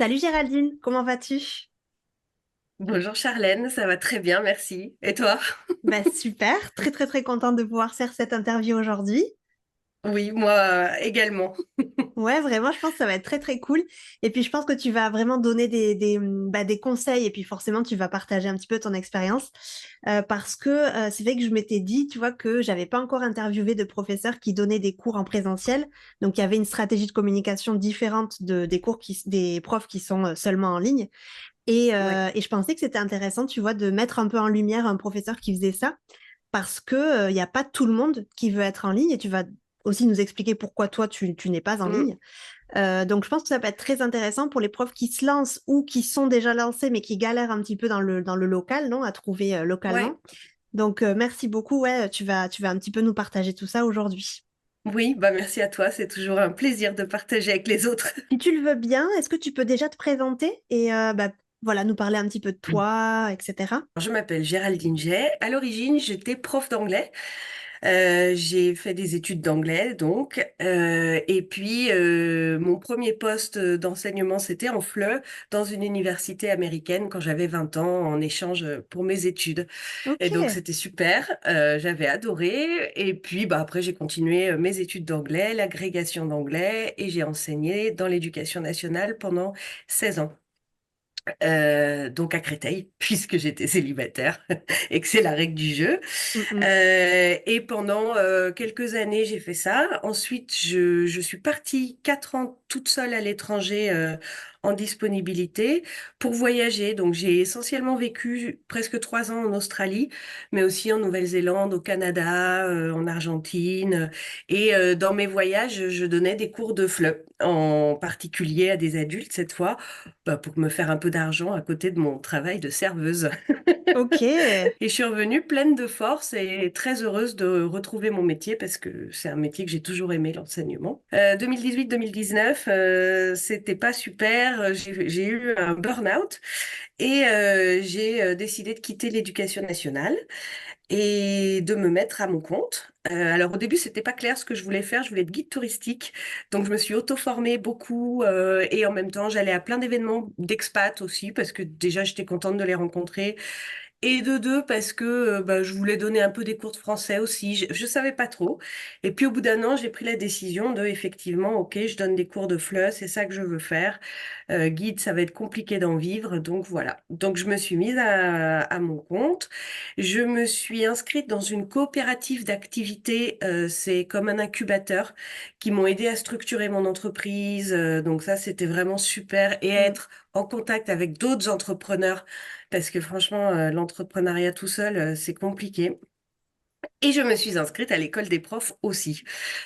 Salut Géraldine, comment vas-tu? Bonjour Charlène, ça va très bien, merci. Et toi? Bah super, très très très contente de pouvoir faire cette interview aujourd'hui. Oui, moi également. Ouais, vraiment, je pense que ça va être très très cool. Et puis je pense que tu vas vraiment donner des conseils et puis forcément tu vas partager un petit peu ton expérience parce que c'est vrai que je m'étais dit, tu vois, que j'avais pas encore interviewé de professeurs qui donnaient des cours en présentiel. Donc il y avait une stratégie de communication différente des profs qui sont seulement en ligne. Oui, Et je pensais que c'était intéressant, tu vois, de mettre un peu en lumière un professeur qui faisait ça, parce que, il n'y a pas tout le monde qui veut être en ligne, et tu vas aussi nous expliquer pourquoi toi, tu n'es pas en Mm. ligne. Donc, je pense que ça peut être très intéressant pour les profs qui se lancent ou qui sont déjà lancés, mais qui galèrent un petit peu dans le local, non, à trouver Ouais. localement. Donc, merci beaucoup. Ouais, tu vas un petit peu nous partager tout ça aujourd'hui. Oui, bah merci à toi, c'est toujours un plaisir de partager avec les autres. Si tu le veux bien, est-ce que tu peux déjà te présenter et voilà, nous parler un petit peu de toi, etc. Je m'appelle Géraldine Jay. À l'origine, j'étais prof d'anglais. J'ai fait des études d'anglais, donc. Et puis, mon premier poste d'enseignement, c'était en FLE, dans une université américaine, quand j'avais 20 ans, en échange pour mes études. Ok. Et donc, c'était super. J'avais adoré. Et puis, bah, après, j'ai continué mes études d'anglais, l'agrégation d'anglais, et j'ai enseigné dans l'éducation nationale pendant 16 ans. Donc à Créteil, puisque j'étais célibataire et que c'est la règle du jeu. Mm, mm. Et pendant quelques années, j'ai fait ça. Ensuite, je suis partie 4 ans toute seule à l'étranger en disponibilité pour voyager. Donc j'ai essentiellement vécu presque 3 ans en Australie, mais aussi en Nouvelle-Zélande, au Canada, en Argentine. Et dans mes voyages, je donnais des cours de FLE, en particulier à des adultes cette fois, bah, pour me faire un peu d'argent à côté de mon travail de serveuse. Ok. Et je suis revenue pleine de force et très heureuse de retrouver mon métier parce que c'est un métier que j'ai toujours aimé, l'enseignement. 2018-2019, c'était pas super. J'ai eu un burn-out et j'ai décidé de quitter l'éducation nationale et de me mettre à mon compte. Alors au début, c'était pas clair ce que je voulais faire. Je voulais être guide touristique, donc je me suis auto-formée beaucoup et en même temps, j'allais à plein d'événements d'expats aussi parce que déjà j'étais contente de les rencontrer. Et de deux, parce que bah, je voulais donner un peu des cours de français aussi. Je savais pas trop. Et puis au bout d'un an, j'ai pris la décision de, effectivement, ok, je donne des cours de FLE, c'est ça que je veux faire. Guide, ça va être compliqué d'en vivre. Donc voilà. Donc je me suis mise à mon compte. Je me suis inscrite dans une coopérative d'activités. C'est comme un incubateur qui m'ont aidé à structurer mon entreprise. Donc ça, c'était vraiment super. Et à Mm. être en contact avec d'autres entrepreneurs parce que franchement, l'entrepreneuriat tout seul, c'est compliqué. Et je me suis inscrite à l'école des profs aussi,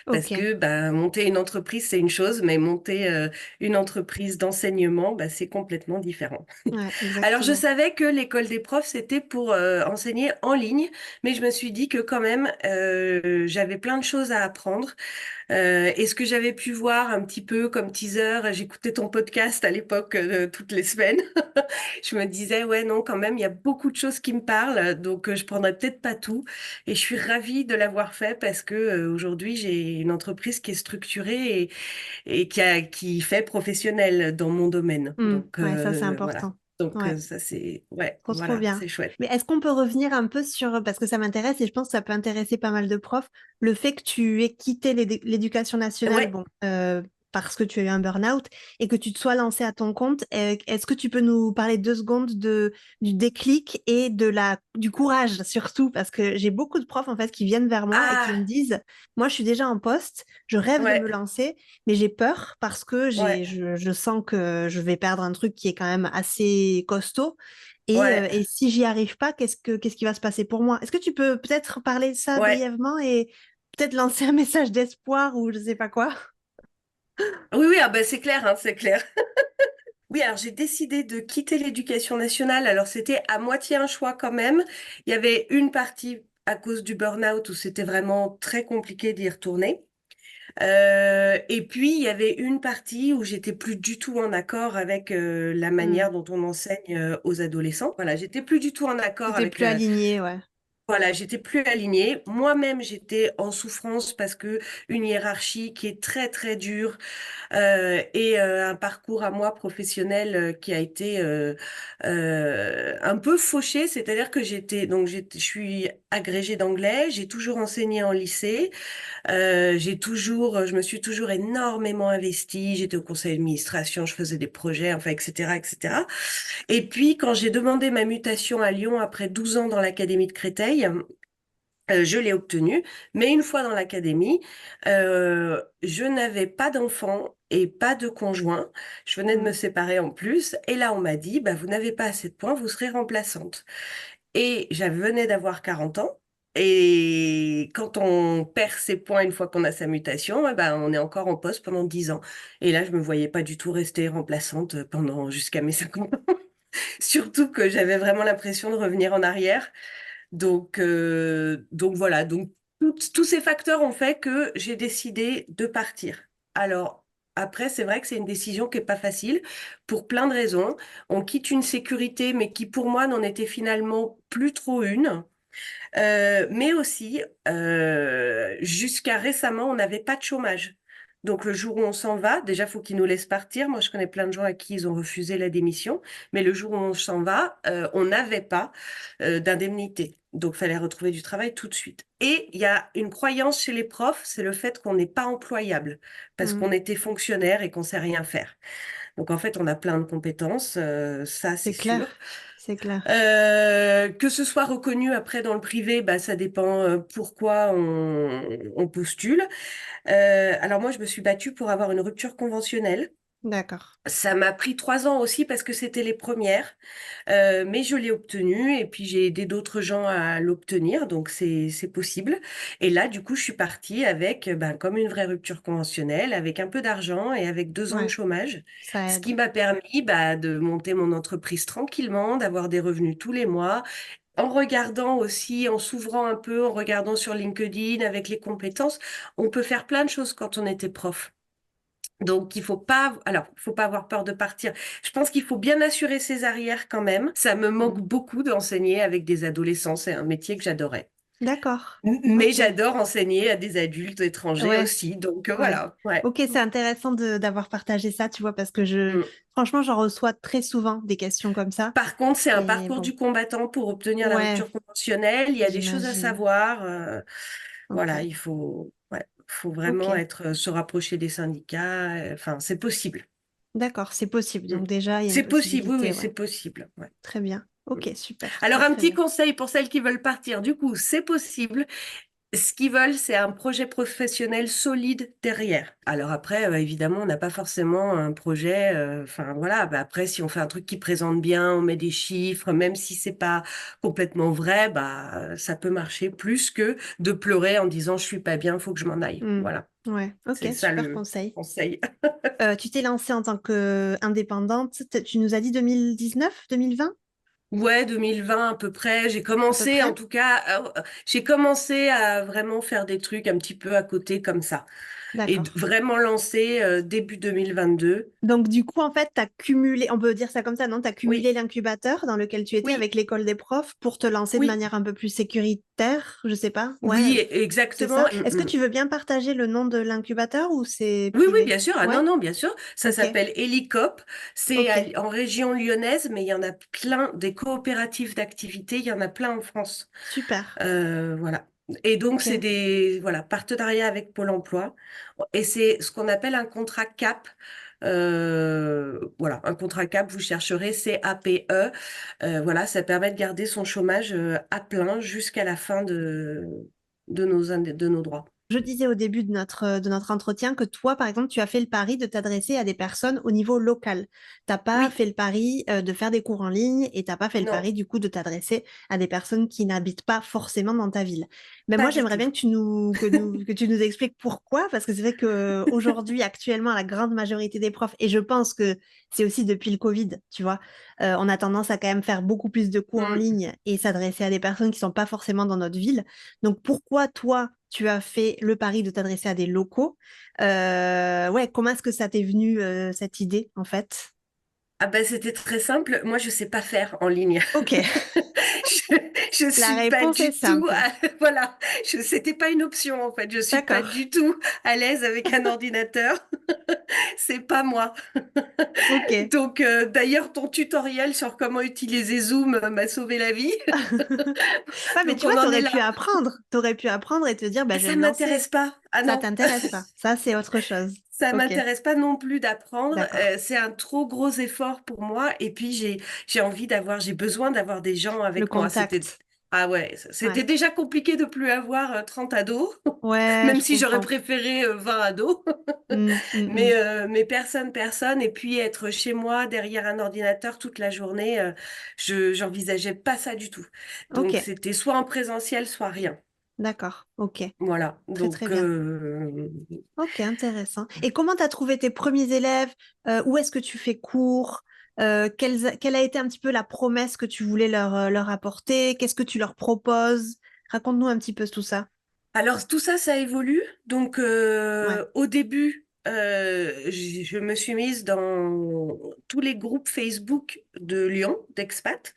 parce Ok. que bah, monter une entreprise, c'est une chose, mais monter une entreprise d'enseignement, bah, c'est complètement différent. Ouais, Alors, je exactement. savais que l'école des profs, c'était pour enseigner en ligne, mais je me suis dit que quand même, j'avais plein de choses à apprendre. Et ce que j'avais pu voir un petit peu comme teaser, j'écoutais ton podcast à l'époque toutes les semaines. Je me disais, ouais, non, quand même, il y a beaucoup de choses qui me parlent, donc je prendrais peut-être pas tout. Et je suis ravie de l'avoir fait parce que aujourd'hui, j'ai une entreprise qui est structurée et qui fait professionnel dans mon domaine. Mm. Donc Ouais, ça c'est voilà. important. Donc Ouais, ça, c'est, ouais, trop trop voilà, bien. c'est chouette. Mais est-ce qu'on peut revenir un peu sur, parce que ça m'intéresse et je pense que ça peut intéresser pas mal de profs, le fait que tu aies quitté l'éducation nationale, Ouais. bon, parce que tu as eu un burn-out et que tu te sois lancé à ton compte, est-ce que tu peux nous parler 2 secondes du déclic et du courage surtout? Parce que j'ai beaucoup de profs en fait qui viennent vers moi et qui me Ah, disent, moi je suis déjà en poste, je rêve de ouais, me lancer, mais j'ai peur parce que ouais, je sens que je vais perdre un truc qui est quand même assez costaud. ouais, Et si j'y arrive pas, qu'est-ce qui va se passer pour moi? Est-ce que tu peux peut-être parler de ça ouais. brièvement et peut-être lancer un message d'espoir ou je sais pas quoi? Oui, oui, ah ben c'est clair, hein, c'est clair. Oui, alors j'ai décidé de quitter l'éducation nationale. Alors c'était à moitié un choix quand même. Il y avait une partie à cause du burn-out où c'était vraiment très compliqué d'y retourner. Et puis il y avait une partie où j'étais plus du tout en accord avec la Hmm. manière dont on enseigne aux adolescents. Voilà, j'étais plus du tout en accord C'était avec plus aligné, ouais. Voilà, j'étais plus alignée. Moi-même, j'étais en souffrance parce que une hiérarchie qui est très très dure et un parcours à moi professionnel qui a été un peu fauché. C'est-à-dire que je suis agrégée d'anglais, j'ai toujours enseigné en lycée. Je me suis toujours énormément investie. J'étais au conseil d'administration, je faisais des projets, enfin, etc., etc. Et puis, quand j'ai demandé ma mutation à Lyon après 12 ans dans l'académie de Créteil, je l'ai obtenue. Mais une fois dans l'académie, je n'avais pas d'enfant et pas de conjoint. Je venais de me Mm. séparer en plus. Et là, on m'a dit, bah, vous n'avez pas assez de points, vous serez remplaçante. Et j'avais venais d'avoir 40 ans. Et quand on perd ses points une fois qu'on a sa mutation, eh ben, on est encore en poste pendant 10 ans. Et là, je me voyais pas du tout rester remplaçante pendant jusqu'à mes 50 ans. Surtout que j'avais vraiment l'impression de revenir en arrière. Donc voilà. Donc tous ces facteurs ont fait que j'ai décidé de partir. Alors après, c'est vrai que c'est une décision qui est pas facile pour plein de raisons. On quitte une sécurité, mais qui pour moi n'en était finalement plus trop une. Mais aussi, jusqu'à récemment, on n'avait pas de chômage. Donc le jour où on s'en va, déjà, faut qu'ils nous laissent partir. Moi, je connais plein de gens à qui ils ont refusé la démission. Mais le jour où on s'en va, on n'avait pas d'indemnité. Donc, fallait retrouver du travail tout de suite. Et il y a une croyance chez les profs, c'est le fait qu'on n'est pas employable parce Mm. qu'on était fonctionnaire et qu'on sait rien faire. Donc, en fait, on a plein de compétences, ça, c'est C'est clair, sûr. c'est clair. Que ce soit reconnu après dans le privé, bah, ça dépend pourquoi on postule. Alors moi, je me suis battue pour avoir une rupture conventionnelle. D'accord. Ça m'a pris 3 ans aussi parce que c'était les premières, mais je l'ai obtenue et puis j'ai aidé d'autres gens à l'obtenir, donc c'est possible. Et là, du coup, je suis partie avec, ben, comme une vraie rupture conventionnelle, avec un peu d'argent et avec 2 ans de Ouais, chômage, ça ce aide. qui m'a permis, bah, de monter mon entreprise tranquillement, d'avoir des revenus tous les mois, en regardant aussi, en s'ouvrant un peu, en regardant sur LinkedIn avec les compétences. On peut faire plein de choses quand on était prof. Donc, il faut pas avoir peur de partir. Je pense qu'il faut bien assurer ses arrières quand même. Ça me manque Mm. beaucoup d'enseigner avec des adolescents. C'est un métier que j'adorais. D'accord. Mais Ok. j'adore enseigner à des adultes étrangers Ouais, aussi. Donc, ouais. voilà. Ouais. Ok, c'est intéressant d'avoir partagé ça, tu vois, parce que Mm. franchement, j'en reçois très souvent des questions comme ça. Par contre, c'est un Et parcours bon, du combattant pour obtenir la ouais, rupture conventionnelle. Il y a des choses à j'imagine. savoir. Ok, Voilà, ouais, faut vraiment ok. se rapprocher des syndicats. Enfin, c'est possible. D'accord, c'est possible. Mm. Donc déjà, il y a une C'est possible, oui, possibilité, oui, ouais. c'est possible. Ouais. Très bien. Mm. Ok, super, Alors, très un très petit bien. conseil pour celles qui veulent partir. Du coup, c'est possible. Ce qu'ils veulent, c'est un projet professionnel solide derrière. Alors après, évidemment, on n'a pas forcément un projet. Enfin voilà. Bah, après, si on fait un truc qui présente bien, on met des chiffres, même si c'est pas complètement vrai, bah ça peut marcher plus que de pleurer en disant je suis pas bien, faut que je m'en aille. Hmm. Voilà. Ouais, ok, C'est ça super le conseil. conseil. Tu t'es lancée en tant qu'indépendante, tu nous as dit 2019, 2020 Ouais, 2020 à peu près. J'ai à peu commencé, près? en tout cas, j'ai commencé à vraiment faire des trucs un petit peu à côté comme ça. Et D'accord. vraiment lancé début 2022. Donc, du coup, en fait, tu as cumulé, on peut dire ça comme ça, non? Tu as cumulé Oui, l'incubateur dans lequel tu étais oui, avec l'école des profs pour te lancer de oui, manière un peu plus sécuritaire, je sais pas. Ouais, oui, c'est exactement. ça. Est-ce que tu veux bien partager le nom de l'incubateur ou c'est Oui, oui, privé? bien sûr. Ah non, Ouais? non, bien sûr. Ça Ok, s'appelle Hélicop. C'est ok, en région lyonnaise, mais il y en a plein des coopératives d'activités. Il y en a plein en France. super. Voilà. Et donc, Ok, c'est des partenariats avec Pôle emploi. Et c'est ce qu'on appelle un contrat CAP. Voilà, un contrat CAP, vous chercherez CAPE. Voilà, ça permet de garder son chômage à plein jusqu'à la fin de nos droits. je disais au début de notre entretien que toi, par exemple, tu as fait le pari de t'adresser à des personnes au niveau local. T'as pas Oui, fait le pari de faire des cours en ligne et t'as pas fait le non, pari du coup de t'adresser à des personnes qui n'habitent pas forcément dans ta ville. Mais pas moi, du j'aimerais tout. bien que tu nous expliques pourquoi, parce que c'est vrai que aujourd'hui, actuellement, la grande majorité des profs, et je pense que c'est aussi depuis le Covid, tu vois, on a tendance à quand même faire beaucoup plus de cours en Mm. ligne et s'adresser à des personnes qui sont pas forcément dans notre ville. Donc pourquoi toi, tu as fait le pari de t'adresser à des locaux? Ouais, comment est-ce que ça t'est venu cette idée en fait? Ah ben c'était très simple. Moi, je sais pas faire en ligne. Ok, Je, je la suis pas réponse est du tout, simple. voilà, c'était pas une option en fait. Je suis pas D'accord. du tout à l'aise avec un ordinateur. C'est pas moi. Ok. Donc d'ailleurs, ton tutoriel sur comment utiliser Zoom m'a sauvé la vie. Ouais, mais Donc tu vois, on en est t'aurais pu là. apprendre. T'aurais pu apprendre et te dire, bah, Ah, je vais ça me lancer. m'intéresse pas. Ah Ça non. t'intéresse pas. Ça, c'est autre chose. Ça Ok, m'intéresse pas non plus d'apprendre. d'accord. C'est un trop gros effort pour moi. Et puis j'ai besoin d'avoir des gens Le avec moi. contact. Ah ouais, Ouais. c'était déjà compliqué de plus avoir 30 ados, Ouais, même je si j'aurais comprends. préféré 20 ados. Mm. Mais personne. Et puis être chez moi derrière un ordinateur toute la journée, j'envisageais pas ça du tout. Ok, Donc c'était soit en présentiel, soit rien. d'accord. Ok, Voilà. très très Donc bien. Ok, intéressant. Et comment tu as trouvé tes premiers élèves? Où est-ce que tu fais cours? Quelle a été un petit peu la promesse que tu voulais leur apporter? Qu'est-ce que tu leur proposes? Raconte-nous un petit peu tout ça. alors tout ça, ça évolue. Donc Ouais. au début, je me suis mise dans tous les groupes Facebook de Lyon, d'expat,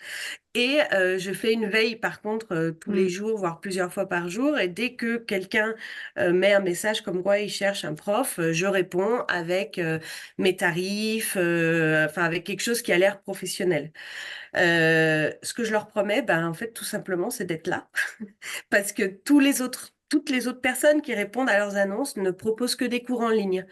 et je fais une veille par contre tous les Mm. jours, voire plusieurs fois par jour. Et dès que quelqu'un met un message comme quoi il cherche un prof, je réponds avec mes tarifs, enfin avec quelque chose qui a l'air professionnel. Ce que je leur promets, ben en fait tout simplement, c'est d'être là parce que toutes les autres personnes qui répondent à leurs annonces ne proposent que des cours en ligne.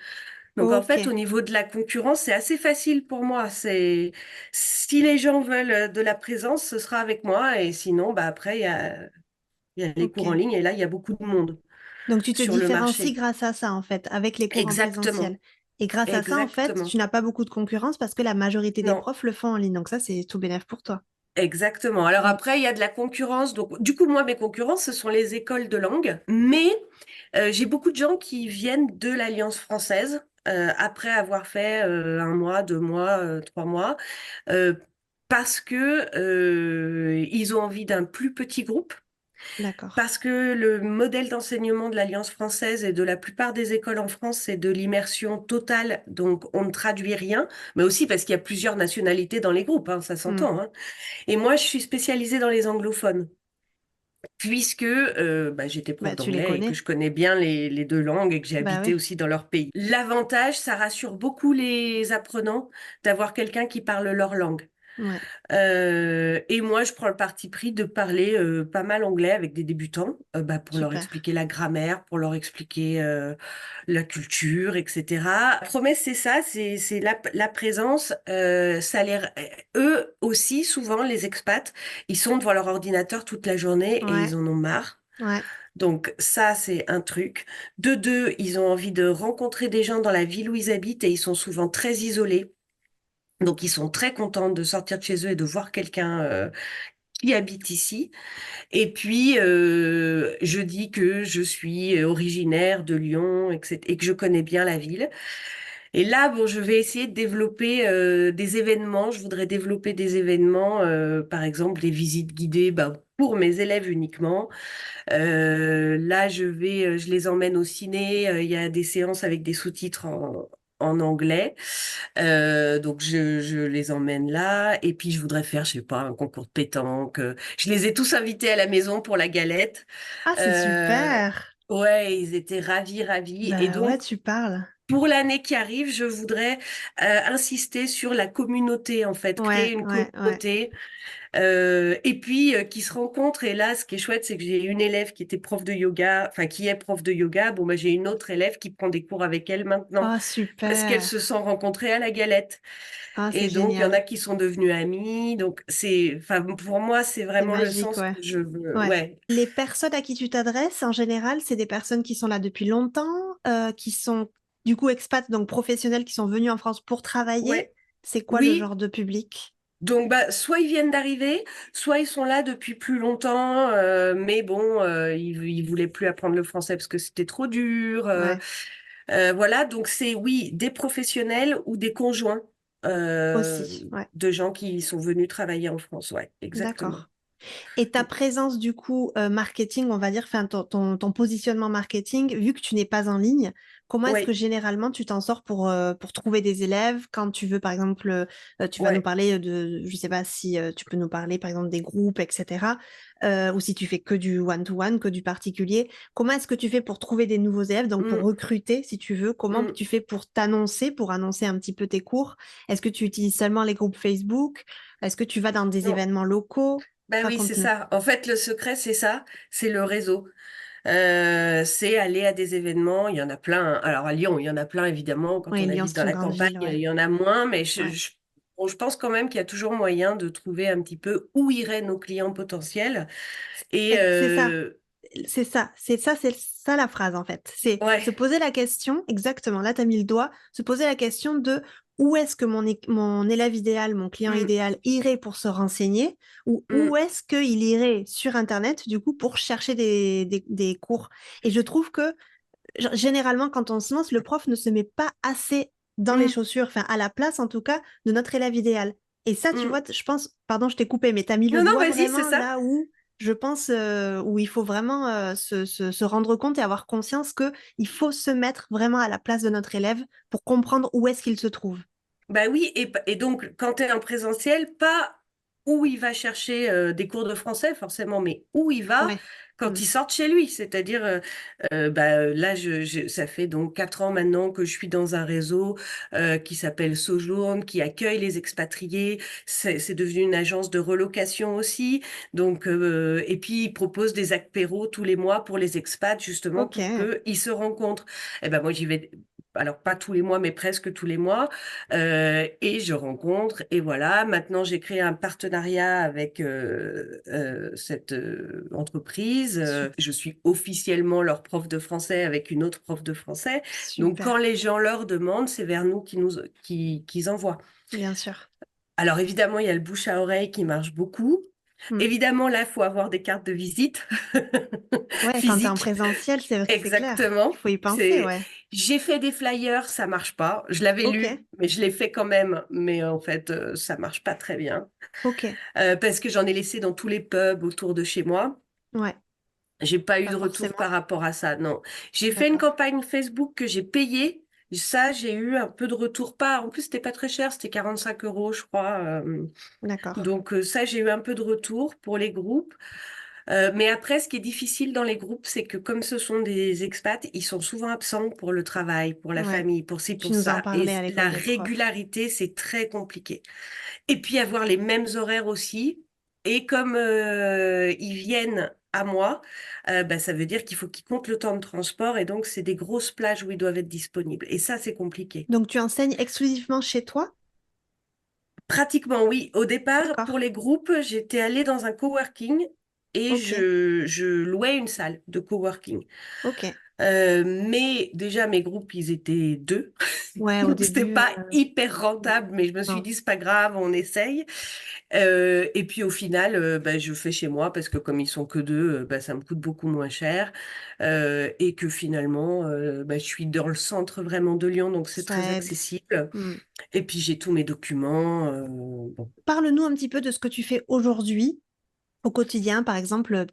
Donc en Ok, fait, au niveau de la concurrence, c'est assez facile pour moi. Si les gens veulent de la présence, ce sera avec moi, et sinon, bah après, il y a les cours en ok. ligne, et là, il y a beaucoup de monde Donc tu te sur le différencies marché. grâce à ça, en fait, avec les cours en Exactement, présentiel. Et grâce à ça, en fait, tu exactement. n'as pas beaucoup de concurrence parce que la majorité des Non. profs le font en ligne. Donc ça, c'est tout bénef pour toi. Exactement. Alors Mm. après, il y a de la concurrence. Donc, du coup, moi, mes concurrences, ce sont les écoles de langue. Mais j'ai beaucoup de gens qui viennent de l'Alliance française après avoir fait 1 mois, 2 mois, 3 mois, euh, parce que ils ont envie d'un plus petit groupe. D'accord. Parce que le modèle d'enseignement de l'Alliance française et de la plupart des écoles en France, c'est de l'immersion totale, donc on ne traduit rien, mais aussi parce qu'il y a plusieurs nationalités dans les groupes, hein, ça Mm. s'entend, hein. Et moi, je suis spécialisée dans les anglophones, puisque bah, j'étais prof Bah, tu les d'anglais et que connais. je connais bien les deux langues et que j'ai Bah habité oui. aussi dans leur pays. L'avantage, ça rassure beaucoup les apprenants d'avoir quelqu'un qui parle leur langue. Ouais, Et moi, je prends le parti pris de parler pas mal anglais avec des débutants, bah, pour leur super. expliquer la grammaire, pour leur expliquer la culture, etc. La promesse, c'est ça, c'est la présence. Eux aussi, souvent, les expats, ils sont devant leur ordinateur toute la journée et Ouais, ils en ont marre. ouais, Donc ça, c'est un truc. De deux, ils ont envie de rencontrer des gens dans la ville où ils habitent et ils sont souvent très isolés. Donc, ils sont très contents de sortir de chez eux et de voir quelqu'un qui habite ici. Et puis, je dis que je suis originaire de Lyon et que je connais bien la ville. Et là, bon, je vais essayer de développer des événements. Je voudrais développer des événements, par exemple des visites guidées, bah, pour mes élèves uniquement. Là, je les emmène au ciné. Il y a des séances avec des sous-titres en anglais. Donc je les emmène là. Et puis je voudrais faire, je sais pas, un concours de pétanque. Je les ai tous invités à la maison pour la galette. ah, c'est Euh, super. ouais, ils étaient ravis, ravis. Et Bah ouais, donc tu parles. pour l'année qui arrive, je voudrais insister sur la communauté, en fait, créer Ouais, une ouais, ouais. communauté et puis qui se rencontrent. Et là, ce qui est chouette, c'est que j'ai une élève qui était prof de yoga, enfin qui est prof de yoga. Bon, bah, j'ai une autre élève qui prend des cours avec elle maintenant Oh, parce qu'elles super. se sont rencontrées à la galette. Ah, c'est Et donc, il y en a génial. qui sont devenus amis. Donc, enfin, pour moi, c'est C'est vraiment le magique, sens ouais. que je veux. Ouais. Ouais, Les personnes à qui tu t'adresses, en général, c'est des personnes qui sont là depuis longtemps, qui sont du coup expats, donc professionnels, qui sont venus en France pour travailler. ouais, C'est quoi le oui. genre de public? Donc, bah, soit ils viennent d'arriver, soit ils sont là depuis plus longtemps, mais bon, ils voulaient plus apprendre le français parce que c'était trop dur. Ouais, Voilà, donc c'est oui, des professionnels ou des conjoints euh, aussi, ouais. de gens qui sont venus travailler en France. Ouais, exactement. D'accord. Et ta présence, du coup, marketing, on va dire, enfin, ton positionnement marketing, vu que tu n'es pas en ligne, Comment est-ce que Oui, généralement tu t'en sors pour trouver des élèves quand tu veux, par exemple, tu vas nous ouais. parler de, je sais pas si tu peux nous parler, par exemple, des groupes, etc. Ou si tu fais que du one-to-one, que du particulier. Comment est-ce que tu fais pour trouver des nouveaux élèves, donc pour Mm, recruter, si tu veux? Comment mm. tu fais pour annoncer un petit peu tes cours? Est-ce que tu utilises seulement les groupes Facebook? Est-ce que tu vas dans des Non, événements locaux? ben oui, c'est Raconte-nous. ça. En fait, le secret, c'est ça, c'est le réseau. C'est aller à des événements. Il y en a plein, hein. Alors à Lyon, il y en a plein évidemment. Quand Oui, on Lyon, habite c'est dans une la grande campagne, ville, il ouais. y en a moins. Mais Ouais. bon, je pense quand même qu'il y a toujours moyen de trouver un petit peu où iraient nos clients potentiels. Et C'est ça. C'est ça la phrase en fait. C'est se ouais, poser la question, exactement, là tu as mis le doigt, se poser la question de où est-ce que mon élève idéal, mon client mm, idéal irait pour se renseigner, ou où mm, est-ce qu'il irait sur Internet du coup pour chercher des cours. Et je trouve que généralement quand on se lance, le prof ne se met pas assez dans les mm, chaussures, enfin à la place en tout cas de notre élève idéal. Et ça, tu mm. vois, je pense, pardon, je t'ai coupé, mais tu as mis le Non, non, doigt vas-y, c'est vraiment ça. là où je pense où il faut vraiment se rendre compte et avoir conscience que il faut se mettre vraiment à la place de notre élève pour comprendre où est-ce qu'il se trouve. Bah oui, et donc quand tu es en présentiel, pas où il va chercher des cours de français forcément, mais où il va Ouais. quand Mm. il sort de chez lui. C'est-à-dire, bah, là, ça fait donc 4 ans maintenant que je suis dans un réseau qui s'appelle Sojourn, qui accueille les expatriés. C'est devenu une agence de relocation aussi. Donc, et puis, il propose des apéros tous les mois pour les expats, justement, Ok. pour qu'ils se rencontrent. Et ben moi, j'y vais. Alors, pas tous les mois, mais presque tous les mois. Et je rencontre, et voilà, maintenant j'ai créé un partenariat avec cette entreprise. Je suis officiellement leur prof de français avec une autre prof de français. Donc quand Super, les gens leur demandent, c'est vers nous qu'ils envoient. bien sûr. Alors évidemment, il y a le bouche à oreille qui marche beaucoup. Mm. Évidemment, là, il faut avoir des cartes de visite Ouais, quand tu es en physiques. présentiel, c'est clair. Il Exactement. faut y penser, ouais. J'ai fait des flyers, ça marche pas. Je l'avais Ok, lu, mais je l'ai fait quand même. Mais en fait, ça marche pas très bien. ok. Parce que j'en ai laissé dans tous les pubs autour de chez moi. Ouais, J'ai pas eu pas de retour forcément. par rapport à ça, non. J'ai fait une D'accord, campagne Facebook que j'ai payée. Ça, j'ai eu un peu de retour. Pas, en plus, c'était pas très cher, c'était 45 euros, je crois. d'accord. Donc ça, j'ai eu un peu de retour pour les groupes. Mais après, ce qui est difficile dans les groupes, c'est que comme ce sont des expats, ils sont souvent absents pour le travail, pour la Ouais, famille, pour ci, tu pour nous en ça. Et parlais à la l'école des profs. régularité, c'est très compliqué. Et puis avoir les mêmes horaires aussi. Et comme ils viennent à moi, bah, ça veut dire qu'il faut qu'ils comptent le temps de transport. Et donc, c'est des grosses plages où ils doivent être disponibles. Et ça, c'est compliqué. Donc, tu enseignes exclusivement chez toi? Pratiquement, oui. Au départ, pour D'accord. les groupes, j'étais allée dans un coworking et Ok, je louais une salle de coworking. ok. Mais déjà, mes groupes, ils étaient deux. Ouais, au Donc, c'était début, pas hyper rentable, mais je me suis non. dit, c'est pas grave, on essaye. Et puis, au final, bah, je fais chez moi parce que comme ils sont que deux, bah, ça me coûte beaucoup moins cher. Et que finalement, bah, je suis dans le centre vraiment de Lyon, donc c'est très Ça aide. accessible. Hmm. Et puis, j'ai tous mes documents. Bon. Parle-nous un petit peu de ce que tu fais aujourd'hui au quotidien, par exemple,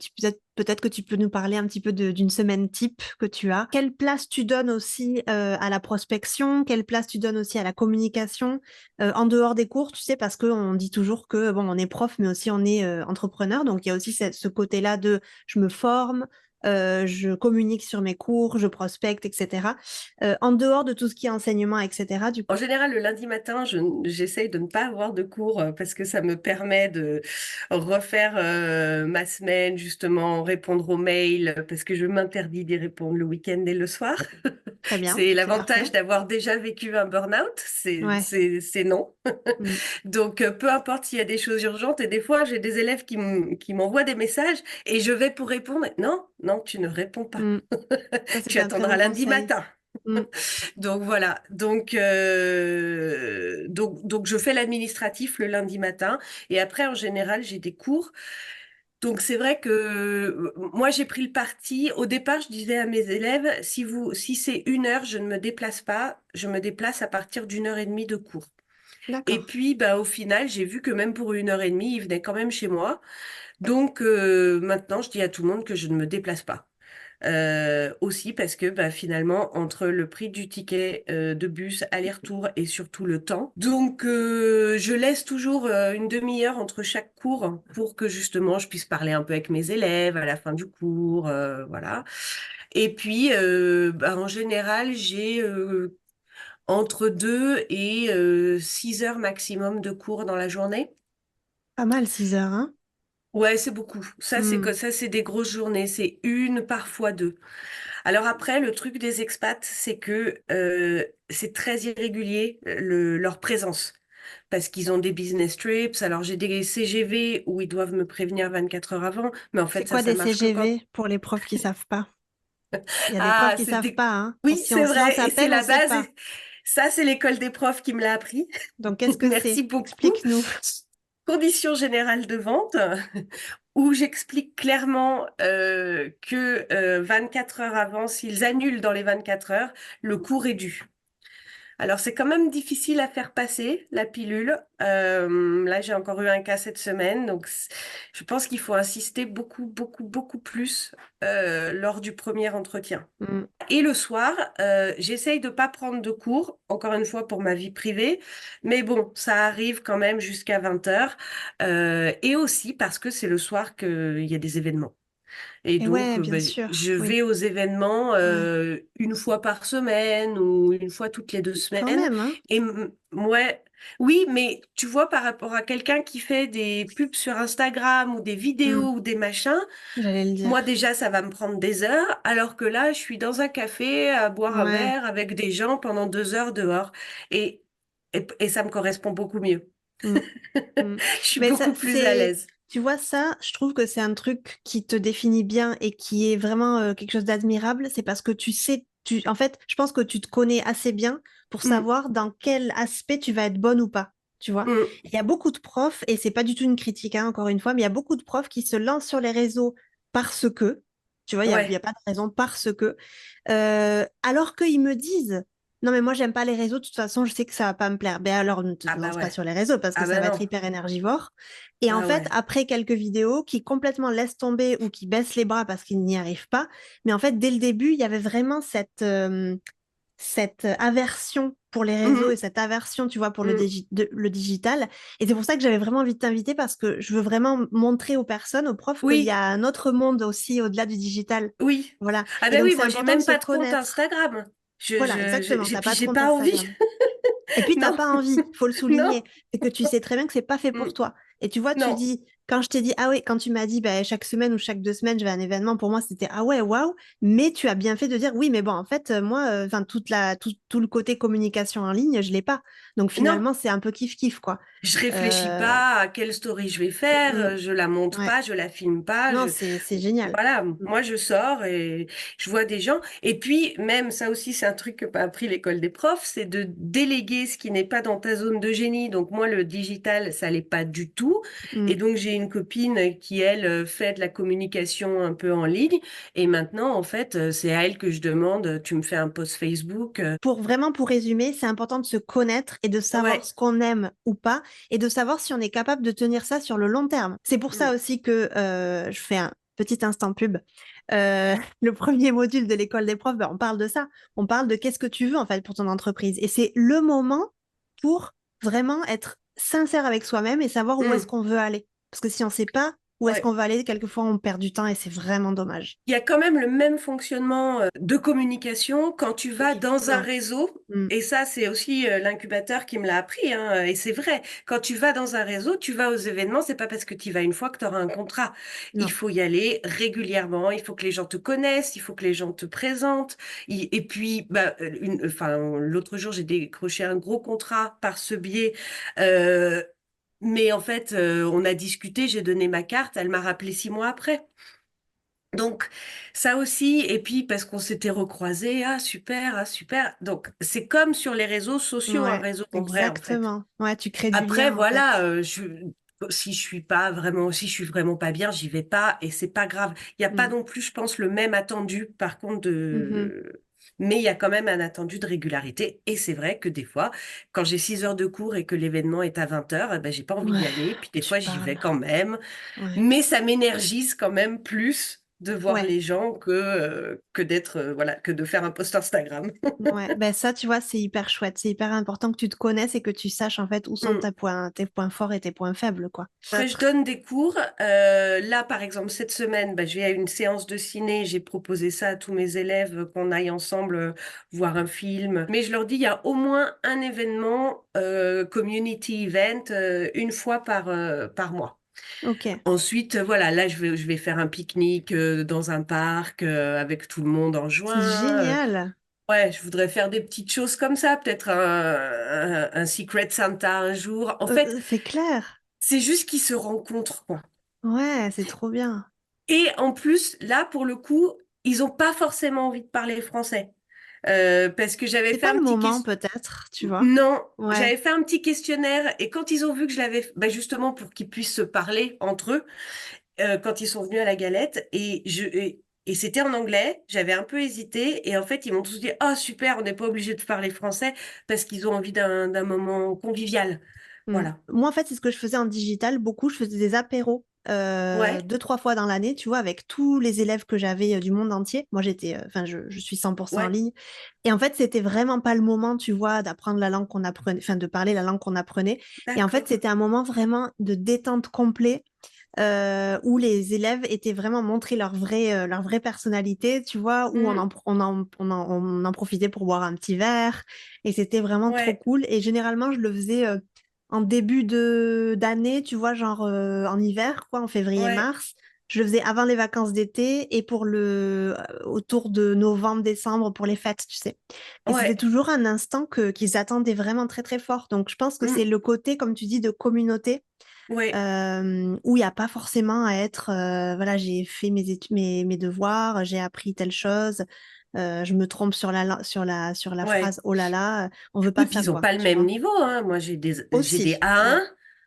peut-être que tu peux nous parler un petit peu d'une semaine type que tu as. Quelle place tu donnes aussi à la prospection? Quelle place tu donnes aussi à la communication en dehors des cours, tu sais, parce qu'on dit toujours que bon, on est prof, mais aussi on est entrepreneur. Donc il y a aussi ce côté-là de je me forme, je communique sur mes cours, je prospecte, etc. En dehors de tout ce qui est enseignement, etc. Du En coup, général, le lundi matin, j'essaye de ne pas avoir de cours parce que ça me permet de refaire ma semaine, justement, répondre aux mails, parce que je m'interdis d'y répondre le week-end et le soir. très bien, C'est c'est l'avantage parfait. d'avoir déjà vécu un burn-out, Ouais. c'est non. Mm, Donc, peu importe s'il y a des choses urgentes, et des fois, j'ai des élèves qui m'envoient des messages et je vais pour répondre. Non, non, tu ne réponds pas. mm. Ça, Tu c'est un très attendras bon lundi conseil. matin. Mm. Donc voilà, donc je fais l'administratif le lundi matin et après en général j'ai des cours. Donc c'est vrai que moi j'ai pris le parti. Au départ je disais à mes élèves si c'est 1 heure je ne me déplace pas, je me déplace à partir d'1 heure et demie de cours. Et D'accord. puis bah au final j'ai vu que même pour 1 heure et demie ils venaient quand même chez moi. Donc maintenant je dis à tout le monde que je ne me déplace pas. Aussi parce que bah, finalement, entre le prix du ticket de bus, aller-retour et surtout le temps. Donc, je laisse toujours une demi-heure entre chaque cours pour que justement je puisse parler un peu avec mes élèves à la fin du cours. Voilà. Et puis, bah, en général, j'ai entre 2 et 6 heures maximum de cours dans la journée. Pas mal, 6 heures, hein? Ouais, c'est beaucoup. Hmm. Ça, c'est des grosses journées. C'est une, parfois deux. Alors après, le truc des expats, c'est que c'est très irrégulier leur présence. Parce qu'ils ont des business trips. Alors j'ai des CGV où ils doivent me prévenir 24 heures avant. Mais en C'est fait, quoi ça des marche que quand... CGV pour les profs qui savent pas? Il y a des profs Ah, qui savent pas, hein. Oui, Si c'est on, si on vrai. Et c'est s'appelle, on la sait base. pas. Ça, c'est l'école des profs qui me l'a appris. Donc, qu'est-ce que Merci c'est? beaucoup. Explique-nous. Conditions générales de vente, où j'explique clairement que 24 heures avant, s'ils annulent dans les 24 heures, le cours est dû. Alors, c'est quand même difficile à faire passer, la pilule. Là, j'ai encore eu un cas cette semaine, donc je pense qu'il faut insister beaucoup, beaucoup, beaucoup plus lors du premier entretien. Hmm. Et le soir, j'essaye de pas prendre de cours, encore une fois pour ma vie privée, mais bon, ça arrive quand même jusqu'à 20 heures, et aussi parce que c'est le soir qu'il y a des événements. Et Et donc, ouais, bien ben, sûr. je Oui. vais aux événements Ouais. une fois par semaine ou une fois toutes les 2 Quand semaines. même, hein? Et ouais, oui, mais tu vois, par rapport à quelqu'un qui fait des pubs sur Instagram ou des Hmm. vidéos ou des machins, J'allais le moi, dire. déjà, ça va me prendre des heures, alors que là, je suis dans un café à boire un Ouais. verre avec des gens pendant 2 heures dehors. Et, et ça me correspond beaucoup mieux. Hmm. Hmm. Je suis Mais ça, beaucoup plus à c'est, l'aise. tu vois, ça, je trouve que c'est un truc qui te définit bien et qui est vraiment quelque chose d'admirable. C'est parce que tu sais, en fait, je pense que tu te connais assez bien pour Mm, savoir dans quel aspect tu vas être bonne ou pas. Tu vois, mm. il y a beaucoup de profs, et c'est pas du tout une critique, hein, encore une fois, mais il y a beaucoup de profs qui se lancent sur les réseaux parce que, tu vois, il y a Ouais. pas de raison parce que, alors qu'ils me disent, non, mais moi, j'aime pas les réseaux, de toute façon, je sais que ça va pas me plaire. Ben alors, ne te Ah bah lance pas ouais. sur les réseaux parce que Ah ça bah va être non. hyper énergivore. Et en Ah fait, ouais. après quelques vidéos qui complètement laissent tomber ou qui baissent les bras parce qu'ils n'y arrivent pas, mais en fait, dès le début, il y avait vraiment cette aversion pour les réseaux et Mm, cette aversion, tu vois, pour mm. le digital. Et c'est pour ça que j'avais vraiment envie de t'inviter parce que je veux vraiment montrer aux personnes, aux profs, qu'il y Oui, a un autre monde aussi au-delà du digital. oui. Voilà. Ah Et ben donc, oui, c'est moi, j'ai important de même se pas de compte connaître. Instagram. Voilà, exactement. Et T'as puis, pas de j'ai compte pas envie. Instagram. Et puis, t'as Non, pas envie, faut le non, souligner. C'est que tu sais très bien que c'est pas fait pour mm, toi. Et tu vois, tu non. dis, quand je t'ai dit, ah oui, quand tu m'as dit, bah, chaque semaine ou chaque 2 semaines, je vais à un événement, pour moi, c'était, ah ouais, waouh. Mais tu as bien fait de dire, oui, mais bon, en fait, moi, enfin, tout le côté communication en ligne, je l'ai pas. Donc, Non. finalement, c'est un peu kiff-kiff, quoi. Je réfléchis Euh, pas à quelle story je vais faire, mm, je la montre ouais. pas, je la filme pas, Non, c'est génial. voilà, Mm, moi je sors et je vois des gens. Et puis même ça aussi c'est un truc que m'a appris l'école des profs, c'est de déléguer ce qui n'est pas dans ta zone de génie. Donc moi le digital ça l'est pas du tout. Et mm. donc j'ai une copine qui elle fait de la communication un peu en ligne. Et maintenant en fait c'est à elle que je demande, tu me fais un post Facebook. Pour résumer, c'est important de se connaître et de savoir Ouais. ce qu'on aime ou pas et de savoir si on est capable de tenir ça sur le long terme. C'est pour ça Mm. aussi que je fais un petit instant pub. Le premier module de l'école des profs, ben, on parle de ça. On parle de qu'est-ce que tu veux en fait pour ton entreprise. Et c'est le moment pour vraiment être sincère avec soi-même et savoir où est-ce Mm. qu'on veut aller. Parce que si on ne sait pas où est-ce Ouais. qu'on veut aller, quelquefois on perd du temps et c'est vraiment dommage. Il y a quand même le même fonctionnement de communication quand tu vas dans un Effectivement. réseau. Mm. Et ça, c'est aussi l'incubateur qui me l'a appris, hein, et c'est vrai. Quand tu vas dans un réseau, tu vas aux événements, c'est pas parce que tu y vas une fois que tu auras un contrat. Il Non. faut y aller régulièrement, il faut que les gens te connaissent, il faut que les gens te présentent. Et puis, bah, enfin, l'autre jour, j'ai décroché un gros contrat par ce biais. Euh, mais en fait, on a discuté, j'ai donné ma carte, elle m'a rappelé 6 mois après. Donc, ça aussi, et puis parce qu'on s'était recroisés, ah super, ah super. Donc, c'est comme sur les réseaux sociaux, un Ouais, réseau en vrai, en fait. exactement. Ouais, tu crées du Après, lien en fait. voilà, si je suis vraiment pas bien, j'y vais pas, et c'est pas grave. Il n'y a pas Mm. non plus, je pense, le même attendu, par contre, Mhm. mais il y a quand même un attendu de régularité. Et c'est vrai que des fois, quand j'ai 6 heures de cours et que l'événement est à 20 heures, eh ben, j'ai pas envie Ouais, d'y aller. Puis des tu fois, j'y vais parles. quand même. Ouais. Mais ça m'énergise quand même plus de voir Ouais. les gens que d'être, voilà, que de faire un post Instagram. Ouais, ben ça, tu vois, c'est hyper chouette. C'est hyper important que tu te connaisses et que tu saches en fait où sont tes points forts et tes points faibles, quoi. Après, je donne des cours. Là, par exemple, cette semaine, bah, je vais à une séance de ciné. J'ai proposé ça à tous mes élèves, qu'on aille ensemble voir un film. Mais je leur dis, il y a au moins un événement, community event, une fois par mois. Ok, Ensuite, voilà, là, je vais faire un pique-nique dans un parc avec tout le monde en c'est juin. génial. Ouais, je voudrais faire des petites choses comme ça, peut-être un Secret Santa un jour. En fait, C'est clair. c'est juste qu'ils se rencontrent, quoi. Ouais, c'est trop bien. Et en plus, là, pour le coup, ils n'ont pas forcément envie de parler français. Parce que j'avais C'est fait pas un le petit moment, questionnaire. peut-être, tu vois. Non, Ouais. j'avais fait un petit questionnaire et quand ils ont vu que je l'avais, bah justement pour qu'ils puissent se parler entre eux, quand ils sont venus à la galette et c'était en anglais, j'avais un peu hésité et en fait ils m'ont tous dit ah super, on n'est pas obligé de parler français parce qu'ils ont envie d'un moment convivial. Mm. Voilà. Moi, en fait, c'est ce que je faisais en digital. Beaucoup, je faisais des apéros Ouais, 2, 3 fois dans l'année, tu vois, avec tous les élèves que j'avais du monde entier. Moi, enfin, je suis 100% en ouais, ligne. Et en fait, c'était vraiment pas le moment, tu vois, d'apprendre la langue qu'on apprenait, enfin, de parler la langue qu'on apprenait. Et en fait, d'accord. c'était un moment vraiment de détente complet où les élèves étaient vraiment montrés leur vraie personnalité, tu vois, où Hmm, on en profitait pour boire un petit verre. Et c'était vraiment trop ouais, cool. Et généralement, je le faisais en début d'année, tu vois, genre en hiver, quoi, en ouais, février-mars. Je le faisais avant les vacances d'été et autour de novembre-décembre pour les fêtes, tu sais. Et c'était ouais, toujours un instant qu'ils attendaient vraiment très, très fort. Donc, je pense que hmm, c'est le côté, comme tu dis, de communauté ouais, où il n'y a pas forcément à être, voilà, j'ai fait mes devoirs, j'ai appris telle chose, je me trompe sur la ouais. phrase, oh là là, on veut Oui, pas puis ça, ils n'ont quoi, pas le tu même vois. niveau, hein. Moi, j'ai des Aussi, ouais, A1.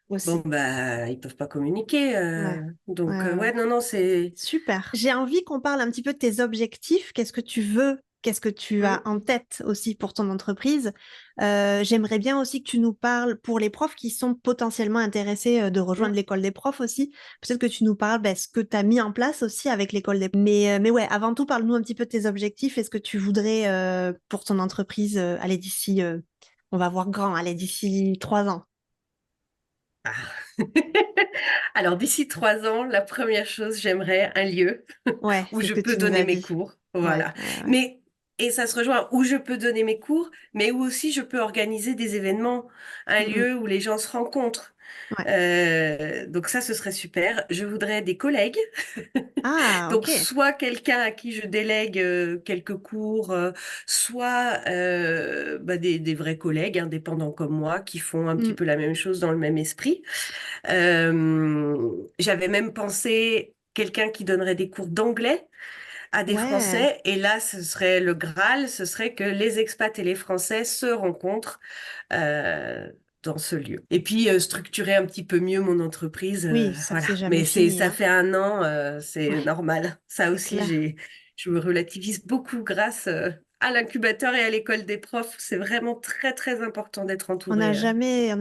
Bon, aussi, bah, ils peuvent pas communiquer. ouais, Donc, ouais, ouais, ouais. non, non, c'est. Super. J'ai envie qu'on parle un petit peu de tes objectifs. Qu'est-ce que tu veux? Qu'est-ce que tu as Hmm, en tête aussi pour ton entreprise? J'aimerais bien aussi que tu nous parles pour les profs qui sont potentiellement intéressés de rejoindre hmm. l'école des profs aussi. Peut-être que tu nous parles ce que tu as mis en place aussi avec l'école des profs. Mais ouais, avant tout, parle-nous un petit peu de tes objectifs et ce que tu voudrais pour ton entreprise aller d'ici, on va voir grand, aller d'ici 3 ans. Ah. Alors, d'ici 3 ans, la première chose, j'aimerais un lieu Ouais, où c'est je ce que peux tu nous donner as mes dit. cours. Ouais, Voilà. ouais, ouais. Mais, et ça se rejoint où je peux donner mes cours, mais où aussi je peux organiser des événements, un Mm, mm. lieu où les gens se rencontrent. Ouais. Donc ça, ce serait super. Je voudrais des collègues. Ah, Donc, ok. soit quelqu'un à qui je délègue quelques cours, soit bah, des vrais collègues indépendants comme moi qui font un petit Mm. peu la même chose dans le même esprit. J'avais même pensé quelqu'un qui donnerait des cours d'anglais à des Ouais. Français. Et là, ce serait le Graal, ce serait que les expats et les Français se rencontrent euh, dans ce lieu. Et puis, structurer un petit peu mieux mon entreprise. Oui, ça Voilà. c'est jamais Mais c'est, fini, ça hein. fait un an, c'est Ouais, normal. Ça c'est aussi, clair. je me relativise beaucoup grâce à l'incubateur et à l'école des profs. C'est vraiment très, très important d'être entouré. On n'a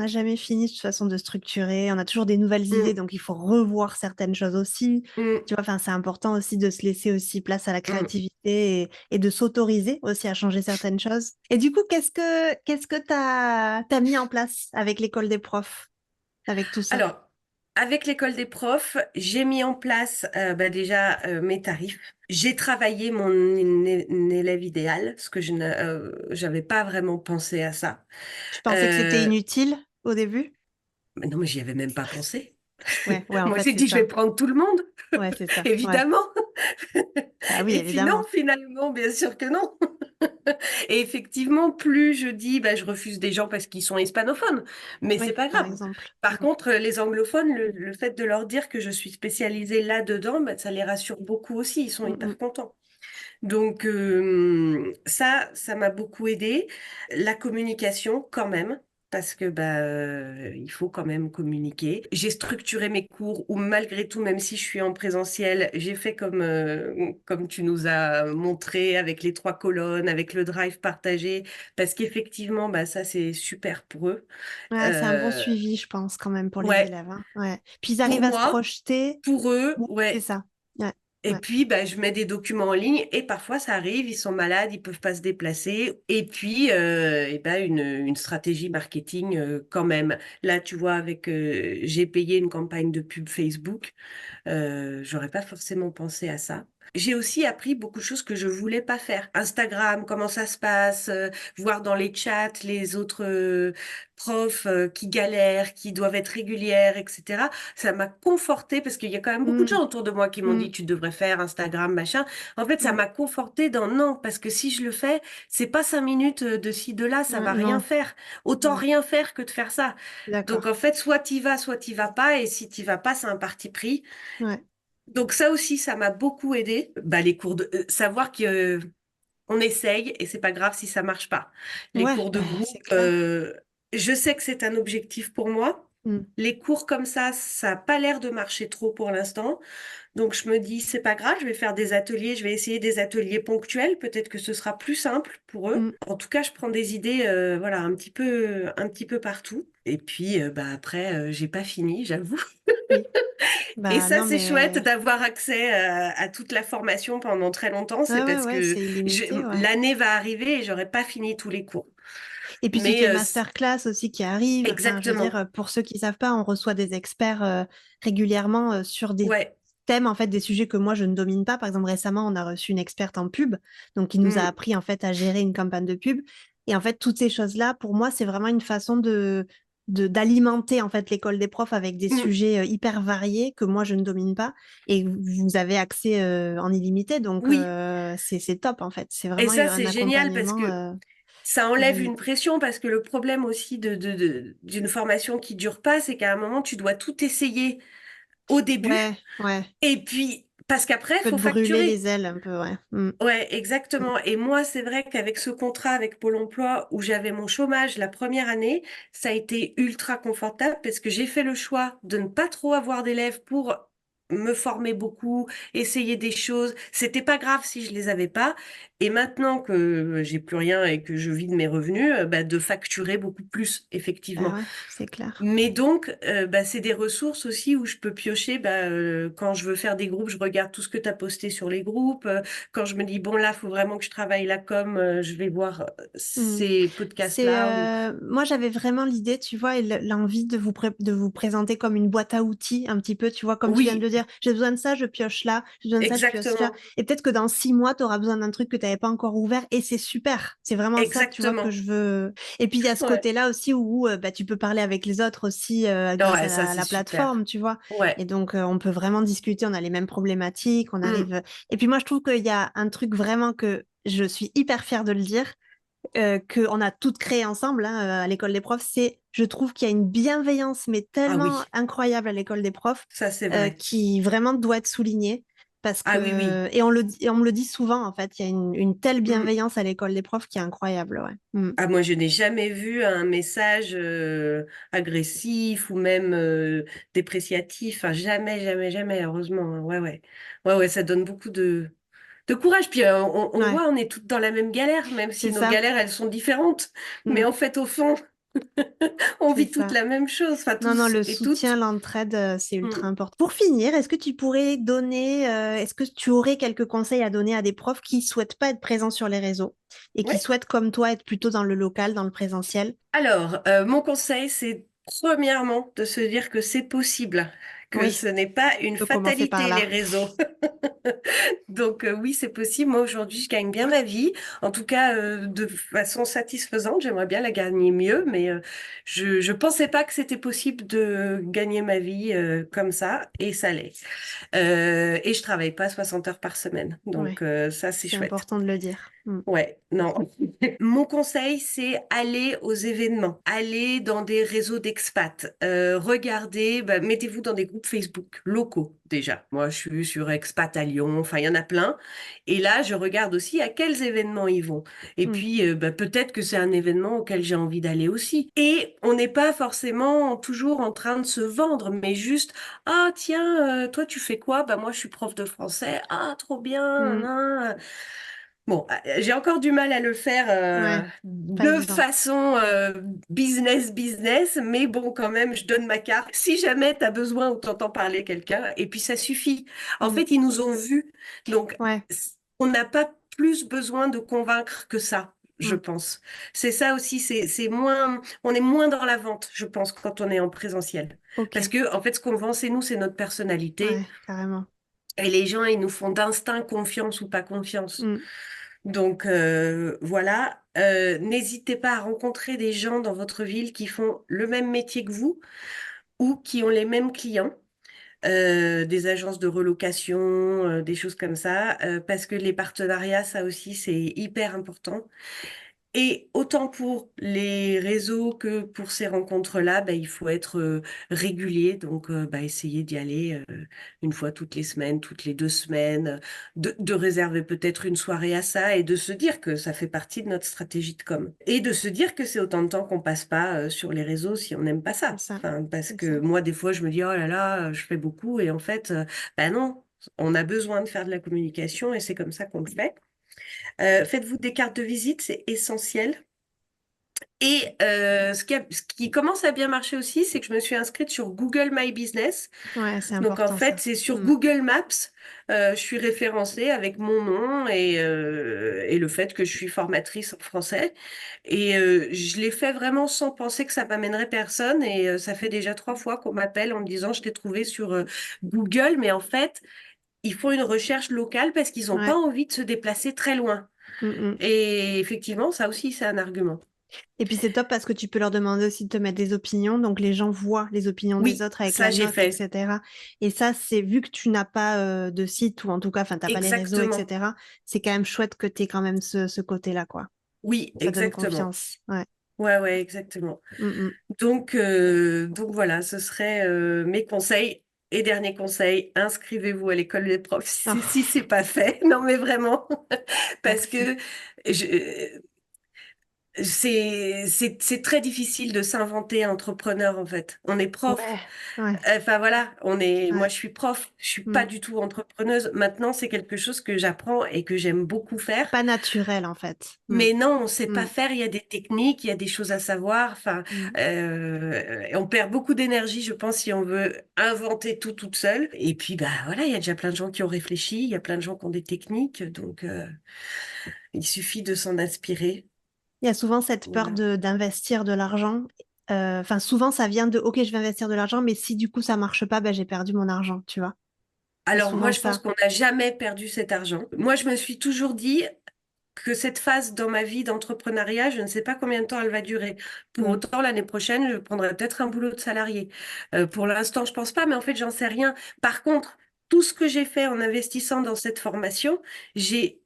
jamais fini de toute façon de structurer. On a toujours des nouvelles idées, Hum, donc il faut revoir certaines choses aussi. hum, Tu vois, enfin, c'est important aussi de se laisser aussi place à la hum. créativité et de s'autoriser aussi à changer certaines choses. Et du coup, qu'est-ce que t'as mis en place avec l'école des profs, avec tout ça? Alors, avec l'école des profs, j'ai mis en place bah, déjà mes tarifs. J'ai travaillé mon élève idéal, parce que je j'avais pas vraiment pensé à ça. Tu pensais que c'était Euh, inutile au début? mais non, mais j'y avais même pas pensé. Ouais, ouais, en Moi, fait, j'ai c'est dit, je vais ça. prendre tout le monde, Ouais, c'est ça. Ouais. évidemment. Bah oui, Et puis non, évidemment. finalement, bien sûr que non. Et effectivement, plus je dis, bah, je refuse des gens parce qu'ils sont hispanophones, mais c'est Oui, pas par grave. exemple. Par contre, les anglophones, le fait de leur dire que je suis spécialisée là-dedans, bah, ça les rassure beaucoup aussi. Ils sont Mm, mm. hyper contents. Donc ça m'a beaucoup aidé. La communication quand même, parce que bah il faut quand même communiquer. J'ai structuré mes cours où malgré tout, même si je suis en présentiel, j'ai fait comme tu nous as montré avec les 3 colonnes, avec le drive partagé, parce qu'effectivement bah ça c'est super pour eux. Ouais, c'est un bon Euh, suivi, je pense, quand même, pour les ouais, élèves, hein. Ouais. Puis ils pour arrivent à se moi, projeter. pour eux, Oui, c'est ouais. ça. Ouais. Et Ouais. puis, bah, je mets des documents en ligne et parfois ça arrive, ils sont malades, ils peuvent pas se déplacer. Et puis, et ben une stratégie marketing quand même. Là, tu vois, j'ai payé une campagne de pub Facebook. J'aurais pas forcément pensé à ça. J'ai aussi appris beaucoup de choses que je voulais pas faire. Instagram, comment ça se passe, voir dans les chats les autres profs qui galèrent, qui doivent être régulières, etc. Ça m'a confortée parce qu'il y a quand même beaucoup de Mm, gens autour de moi qui m'ont dit mm, tu devrais faire Instagram, machin. En fait, ça ouais. m'a confortée dans non, parce que si je le fais, c'est pas 5 minutes de ci, de là, ça va rien Non, faire. Autant ouais, rien faire que de faire ça. Donc en d'accord. fait, soit t'y vas pas, et si t'y vas pas, c'est un parti pris. Ouais, Donc ça aussi, ça m'a beaucoup aidé. Bah, les cours de savoir que on essaye et c'est pas grave si ça marche pas. Les ouais, cours bah, de c'est groupe, clair. je sais que c'est un objectif pour moi. Mm, Les cours comme ça a pas l'air de marcher trop pour l'instant. Donc je me dis, c'est pas grave, je vais faire des ateliers, je vais essayer des ateliers ponctuels. Peut-être que ce sera plus simple pour eux. mm, En tout cas, je prends des idées, voilà, un petit peu partout. Et puis, bah après, j'ai pas fini, j'avoue. oui, Et bah ça, non, c'est chouette mais d'avoir accès à toute la formation pendant très longtemps. C'est ouais, ouais, parce ouais, que c'est illimité, ouais. l'année va arriver et j'aurai pas fini tous les cours. Et puis toutes Mais les masterclass aussi qui arrivent. Enfin, je veux dire, exactement. pour ceux qui savent pas, on reçoit des experts régulièrement sur des Ouais. thèmes, en fait, des sujets que moi je ne domine pas. Par exemple, récemment, on a reçu une experte en pub, donc qui nous a Mm, appris en fait à gérer une campagne de pub. Et en fait, toutes ces choses-là, pour moi, c'est vraiment une façon d'alimenter en fait l'école des profs avec des mm. sujets hyper variés que moi je ne domine pas. Et vous avez accès en illimité, donc Oui. c'est top en fait. C'est Et vraiment ça, un c'est génial parce accompagnement que ça enlève une illimité. pression parce que le problème aussi d'une formation qui dure pas, c'est qu'à un moment, tu dois tout essayer au début Ouais, ouais. et puis parce qu'après, il Peut te faut brûler facturer. les ailes un peu, ouais. Mm, Ouais, mm, exactement. Et moi, c'est vrai qu'avec ce contrat avec Pôle emploi où j'avais mon chômage la première année, ça a été ultra confortable parce que j'ai fait le choix de ne pas trop avoir d'élèves pour me former beaucoup, essayer des choses. C'était pas grave si je les avais pas. Et maintenant que j'ai plus rien et que je vis de mes revenus, bah, de facturer beaucoup plus, bah effectivement. ouais, c'est clair. Mais donc, bah, c'est des ressources aussi où je peux piocher. Bah, quand je veux faire des groupes, je regarde tout ce que tu as posté sur les groupes. Quand je me dis, bon, là, il faut vraiment que je travaille la com, je vais voir Mm. ces C'est podcasts-là. Ou... moi j'avais vraiment l'idée, tu vois, et l'envie de vous présenter comme une boîte à outils un petit peu, tu vois, comme tu viens de Oui, le dire, j'ai besoin de ça, je pioche là, j'ai besoin de ça, je pioche là. exactement. Et peut-être que dans 6 mois, tu auras besoin d'un truc que tu n'avais pas encore ouvert et c'est super. C'est vraiment ça, tu vois, que Exactement. je veux. Et puis il y a ce Ouais. côté-là aussi où bah, tu peux parler avec les autres aussi grâce Ouais, à ça, c'est la plateforme, super. tu vois. Et Ouais. donc on peut vraiment discuter, on a les mêmes problématiques, on Mm. arrive. Et puis moi je trouve qu'il y a un truc vraiment que je suis hyper fière de le dire qu'on a toutes créé ensemble hein, à l'école des profs, c'est, je trouve qu'il y a une bienveillance, mais Ah tellement oui, incroyable à l'école des profs, ça, c'est vrai. qui vraiment doit être soulignée. Parce Ah oui, oui. que, et on me le dit souvent, en fait, il y a une telle Mm. bienveillance à l'école des profs qui est incroyable, ouais. Mm. Ah, moi, je n'ai jamais vu un message agressif ou même dépréciatif. Enfin, jamais, jamais, jamais, heureusement. Hein. Ouais, ouais. Ouais, ouais, ça donne beaucoup de courage. Puis on Ouais, voit, on est toutes dans la même galère, même c'est si nos ça. galères, elles sont différentes. Mais Mm. en fait, au fond, on C'est vit toutes ça. la même chose. Enfin, Non, non, tous le et soutien, toutes. l'entraide, c'est ultra Mm. important. Pour finir, est-ce que tu pourrais donner, est-ce que tu aurais quelques conseils à donner à des profs qui souhaitent pas être présents sur les réseaux et qui Ouais. souhaitent, comme toi, être plutôt dans le local, dans le présentiel? Alors, mon conseil, c'est premièrement de se dire que c'est possible, que Oui, ce n'est pas une on peut commencer par fatalité, les là. réseaux. Donc oui, c'est possible. Moi, aujourd'hui, je gagne bien ma vie. En tout cas, de façon satisfaisante. J'aimerais bien la gagner mieux, mais je pensais pas que c'était possible de gagner ma vie comme ça, et ça l'est. Et je travaille pas 60 heures par semaine. Ouais, Donc ça, c'est c'est chouette. important de le dire. Mm. Ouais, non. Mon conseil, c'est aller aux événements, aller dans des réseaux d'expats, regardez, bah, mettez-vous dans des groupes Facebook locaux déjà. Moi, je suis sur Expat à Lyon, enfin, il y en a plein. Et là, je regarde aussi à quels événements ils vont. Et Mm. puis, bah, peut-être que c'est un événement auquel j'ai envie d'aller aussi. Et on n'est pas forcément toujours en train de se vendre, mais juste, ah, tiens, toi, tu fais quoi? Bah, moi, je suis prof de français. Ah, trop bien. Mm. Nan. Bon, j'ai encore du mal à le faire Ouais, pas de évident. façon business, mais bon, quand même, je donne ma carte. Si jamais tu as besoin ou t'entends parler quelqu'un, et puis ça suffit. En Mm. fait, ils nous ont vus, donc Ouais. on n'a pas plus besoin de convaincre que ça, je Mm. pense. C'est ça aussi, c'est moins, on est moins dans la vente, je pense, quand on est en présentiel. Parce Ok. que, en fait, ce qu'on vend, c'est nous, c'est notre personnalité. Ouais, carrément. Et les gens, ils nous font d'instinct confiance ou pas confiance. Mm. Donc voilà, n'hésitez pas à rencontrer des gens dans votre ville qui font le même métier que vous ou qui ont les mêmes clients, des agences de relocation, des choses comme ça, parce que les partenariats, ça aussi, c'est hyper important. Et autant pour les réseaux que pour ces rencontres-là, bah, il faut être régulier. Donc, bah, essayer d'y aller une fois toutes les semaines, toutes les 2 semaines, de réserver peut-être une soirée à ça et de se dire que ça fait partie de notre stratégie de com. Et de se dire que c'est autant de temps qu'on passe pas sur les réseaux si on n'aime pas C'est ça. ça. Enfin, parce C'est que ça. moi, des fois, je me dis, oh là là, je fais beaucoup. Et en fait, bah non, on a besoin de faire de la communication et c'est comme ça qu'on le fait. Faites-vous des cartes de visite, c'est essentiel. Et ce qui commence à bien marcher aussi, c'est que je me suis inscrite sur Google My Business. Ouais, c'est Donc en important fait, ça. c'est sur Mm. Google Maps, je suis référencée avec mon nom et le fait que je suis formatrice en français. Et je l'ai fait vraiment sans penser que ça m'amènerait personne. Et ça fait déjà 3 fois qu'on m'appelle en me disant, je t'ai trouvé sur Google, mais en fait, ils font une recherche locale parce qu'ils n'ont pas Ouais. envie de se déplacer très loin. Mm, mm. Et effectivement, ça aussi, c'est un argument. Et puis c'est top parce que tu peux leur demander aussi de te mettre des opinions, donc les gens voient les opinions des Oui, autres avec ça la j'ai note, fait. etc. Et ça, c'est vu que tu n'as pas de site ou en tout cas, enfin, t'as pas les réseaux, Exactement. etc. C'est quand même chouette que tu aies quand même ce côté-là, quoi. Oui, Ça donne exactement. confiance. Ouais. Ouais, ouais, exactement. Mm, mm. Donc voilà, ce serait mes conseils. Et dernier conseil, inscrivez-vous à l'école des profs si Oh, c'est pas fait. Non, mais vraiment, parce merci. que je, c'est très difficile de s'inventer entrepreneur en fait. On est prof. Ouais, ouais, Enfin voilà, moi ouais. je suis prof, je suis pas Mm. du tout entrepreneuse. Maintenant, c'est quelque chose que j'apprends et que j'aime beaucoup C'est faire. pas naturel en fait. Mm, Mais non, on sait pas mm, faire. Il y a des techniques, il y a des choses à savoir. Enfin, mm. et on perd beaucoup d'énergie, je pense, si on veut inventer tout toute seule. Et puis, bah voilà, il y a déjà plein de gens qui ont réfléchi. Il y a plein de gens qui ont des techniques. Donc, il suffit de s'en inspirer. Il y a souvent cette peur Voilà. d'investir de l'argent. Enfin, souvent, ça vient de, OK, je vais investir de l'argent, mais si du coup ça marche pas, ben, j'ai perdu mon argent, tu vois. Il y a Alors, moi, souvent je pense ça. qu'on n'a jamais perdu cet argent. Moi, je me suis toujours dit que cette phase dans ma vie d'entrepreneuriat, je ne sais pas combien de temps elle va durer. Pour Mm. autant, l'année prochaine, je prendrai peut-être un boulot de salarié. Pour l'instant, je pense pas, mais en fait, j'en sais rien. Par contre, tout ce que j'ai fait en investissant dans cette formation, j'ai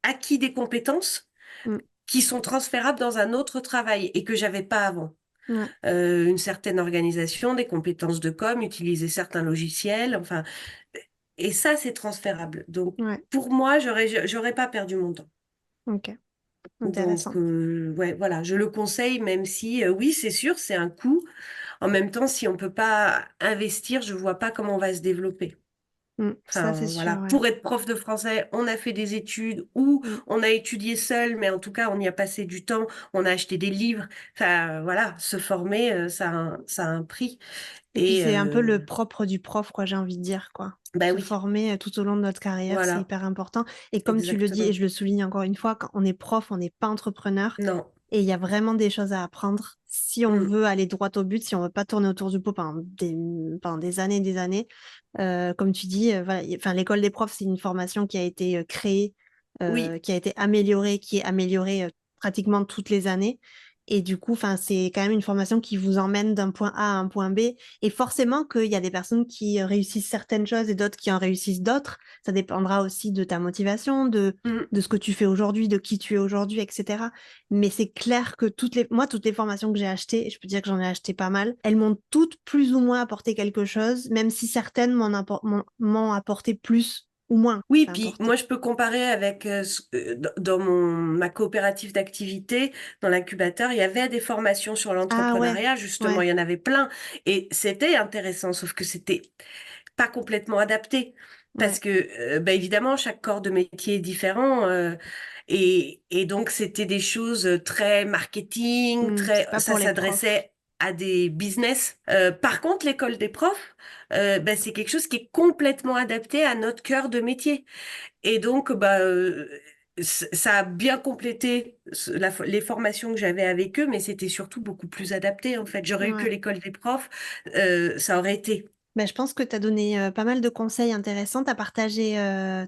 acquis des compétences Mm. qui sont transférables dans un autre travail et que j'avais pas avant. Ouais, Une certaine organisation, des compétences de com, utiliser certains logiciels, enfin, et ça, c'est transférable. Donc, ouais, pour moi, j'aurais pas perdu mon temps. ok, Donc, intéressant. ouais, voilà, je le conseille, même si, oui, c'est sûr, c'est un coût. En même temps, si on peut pas investir, je vois pas comment on va se développer. Mm. Ça, c'est Enfin, sûr, voilà, ouais. pour être prof de français, on a fait des études ou Mm. on a étudié seul, mais en tout cas, on y a passé du temps, on a acheté des livres. Enfin, voilà, se former, ça a un prix. Et puis, Et c'est un peu le propre du prof, quoi, j'ai envie de dire, quoi. bah Se oui, former tout au long de notre carrière, c'est voilà, hyper important. Et comme tu le dis, et exactement. je le souligne encore une fois, quand on est prof, on n'est pas entrepreneur. Non. Et il y a vraiment des choses à apprendre si on Mm. veut aller droit au but, si on veut pas tourner autour du pot pendant des années et des années. Comme tu dis, voilà, enfin, l'école des profs, c'est une formation qui a été créée, Oui, qui a été améliorée, qui est améliorée pratiquement toutes les années. Et du coup, enfin, c'est quand même une formation qui vous emmène d'un point A à un point B. Et forcément qu'il y a des personnes qui réussissent certaines choses et d'autres qui en réussissent d'autres. Ça dépendra aussi de ta motivation, mm. de ce que tu fais aujourd'hui, de qui tu es aujourd'hui, etc. Mais c'est clair que toutes les formations que j'ai achetées, et je peux dire que j'en ai acheté pas mal, elles m'ont toutes plus ou moins apporté quelque chose, même si certaines m'ont apporté plus ou moins, Oui, peu puis importe. moi je peux comparer avec dans ma coopérative d'activité, dans l'incubateur, il y avait des formations sur Ah ouais, l'entrepreneuriat, justement, ouais, il y en avait plein et c'était intéressant, sauf que c'était pas complètement adapté. parce Ouais. que, évidemment, chaque corps de métier est différent. Et donc, c'était des choses très marketing, C'est pas ça pour les profs. s'adressait à des business. Par contre, l'école des profs, c'est quelque chose qui est complètement adapté à notre cœur de métier. Et donc, ça a bien complété les formations que j'avais avec eux, mais c'était surtout beaucoup plus adapté, en fait. J'aurais eu que Ouais. l'école des profs, ça aurait été. Ben, je pense que tu as donné pas mal de conseils intéressants. Tu as partagé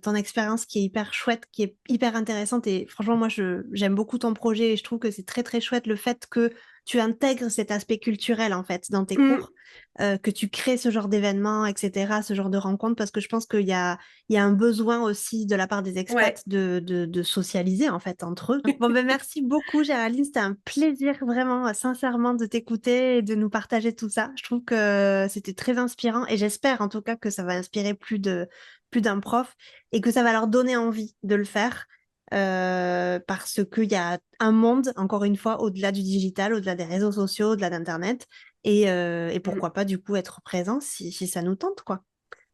ton expérience qui est hyper chouette, qui est hyper intéressante. Et franchement, moi, j'aime beaucoup ton projet et je trouve que c'est très, très chouette le fait que tu intègres cet aspect culturel, en fait, dans tes Mm, cours, que tu crées ce genre d'événements, etc., ce genre de rencontres, parce que je pense qu'il y a un besoin aussi de la part des expats ouais. de socialiser, en fait, entre eux. Bon, ben, merci beaucoup, Géraldine. C'était un plaisir, vraiment, sincèrement, de t'écouter et de nous partager tout ça. Je trouve que c'était très inspirant et j'espère en tout cas que ça va inspirer plus d'un prof et que ça va leur donner envie de le faire parce qu'il y a un monde, encore une fois, au-delà du digital, au-delà des réseaux sociaux, au-delà d'Internet et Mm. pourquoi pas du coup être présent si ça nous tente, quoi.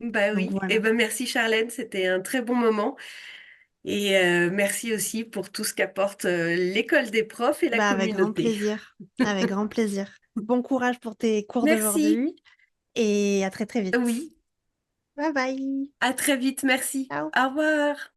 Bah Donc oui. Et voilà. ben merci Charlène, c'était un très bon moment. Et merci aussi pour tout ce qu'apporte l'école des profs et la Bah, avec grand communauté. plaisir. Avec grand plaisir. Bon courage pour tes cours Merci. d'aujourd'hui et à très très vite. Oui. Bye bye. À très vite. Merci. Ciao. Au revoir.